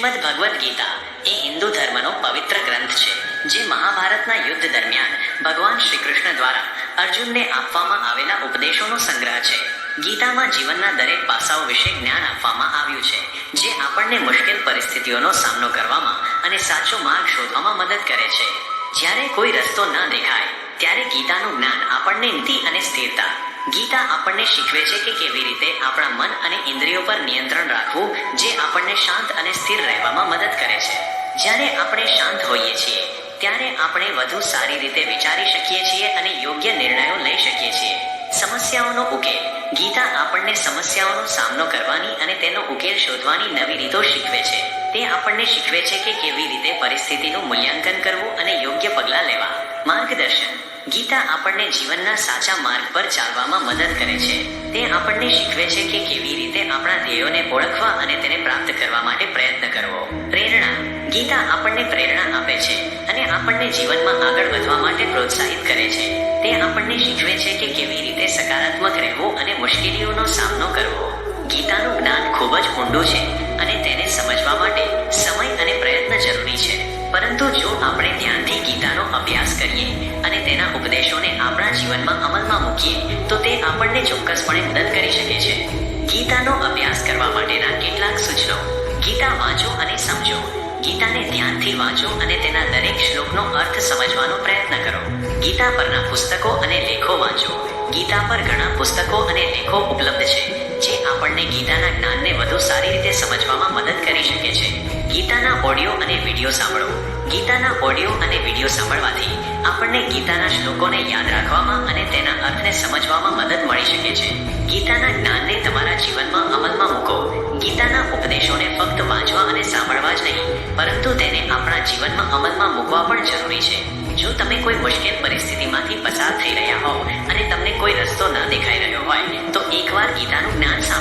શ્રીમદ ભગવદ્ ગીતા એ હિન્દુ ધર્મનો પવિત્ર ગ્રંથ છે, જે મહાભારતના યુદ્ધ દરમિયાન ભગવાન શ્રી કૃષ્ણ દ્વારા અર્જુનને આપવામાં આવેલા ઉપદેશોનો સંગ્રહ છે. ગીતામાં જીવનના દરેક પાસાઓ વિશે જ્ઞાન આપવામાં આવ્યું છે, જે આપણને મુશ્કેલ પરિસ્થિતિઓનો સામનો કરવામાં અને સાચો માર્ગ શોધવામાં મદદ કરે છે. જ્યારે કોઈ રસ્તો ન દેખાય ત્યારે ગીતાનું જ્ઞાન આપણને નીતિ અને સ્થિરતા. ગીતા આપણને શીખવે છે કે કેવી રીતે આપણા મન અને ઇન્દ્રિયો પર નિયંત્રણ રાખવું, જે આપણને શાંત અને સ્થિર રહેવામાં મદદ કરે છે. જ્યારે આપણે શાંત હોઈએ છીએ ત્યારે આપણે વધુ સારી રીતે વિચારી શકીએ છીએ અને યોગ્ય નિર્ણયો લઈ શકીએ છીએ. સમસ્યાઓનો ઉકેલ. ગીતા આપણને સમસ્યાઓનો સામનો કરવાની અને તેનો ઉકેલ શોધવાની નવી રીતો શીખવે છે. તે આપણને શીખવે છે કે કેવી રીતે પરિસ્થિતિનું મૂલ્યાંકન કરવું અને યોગ્ય પગલાં લેવા. માર્ગદર્શન. ગીતા આપણને જીવનના સાચા માર્ગ પર ચાલવામાં મદદ કરે છે. તે આપણને શીખવે છે કે કેવી રીતે આપણા ધ્યેયોને ઓળખવા અને તેને પ્રાપ્ત કરવા માટે પ્રયત્ન કરવો. પ્રેરણા. ગીતા આપણને પ્રેરણા આપે છે અને આપણને જીવનમાં આગળ વધવા માટે પ્રોત્સાહિત કરે છે. તે આપણને શીખવે છે કે કેવી રીતે સકારાત્મક રહેવું અને મુશ્કેલીઓનો સામનો કરવો. ગીતાનું જ્ઞાન ખૂબ જ ઊંડું છે અને તેને સમજવા માટે સમય અને પ્રયત્ન જરૂરી છે. પરંતુ જો આપણે ધ્યાનથી ગીતાનો અભ્યાસ કરીએ અને તેના ઉપદેશોને આપણા જીવનમાં અમલમાં મૂકીએ તો તે આપણને ચોક્કસપણે મદદ કરી શકે છે. ગીતાનો અભ્યાસ કરવા માટેના કેટલાક સૂચનો. ગીતા વાંચો અને સમજો. ગીતાને ધ્યાનથી વાંચો અને તેના દરેક શ્લોકનો અર્થ સમજવાનો પ્રયત્ન કરો. ગીતા પરના પુસ્તકો અને લેખો વાંચો. ગીતા પર ઘણા પુસ્તકો અને લેખો ઉપલબ્ધ છે, જે આપણને ગીતાના જ્ઞાનને વધુ સારી રીતે સમજવામાં મદદ કરી શકે છે. ગીતાના ઓડિયો અને વિડીયો સાંભળો. ગીતાના ઓડિયો અને વિડીયો સાંભળવાથી આપણને ગીતાના શ્લોકોને યાદ રાખવામાં અને તેના અર્થને સમજવામાં મદદ મળી શકે છે. ગીતાના જ્ઞાનને તમારા જીવનમાં અમલમાં મૂકો. ગીતાના ઉપદેશોને ફક્ત વાંચવા અને સાંભળવા જ નહીં, પરંતુ તેને આપણા જીવનમાં અમલમાં મૂકવા પણ જરૂરી છે. જો તમે કોઈ મુશ્કેલ પરિસ્થિતિમાંથી પસાર થઈ રહ્યા હોવ અને તમને કોઈ રસ્તો ન દેખાઈ રહ્યો હોય તો એકવાર ગીતાનું જ્ઞાન સાંભળો.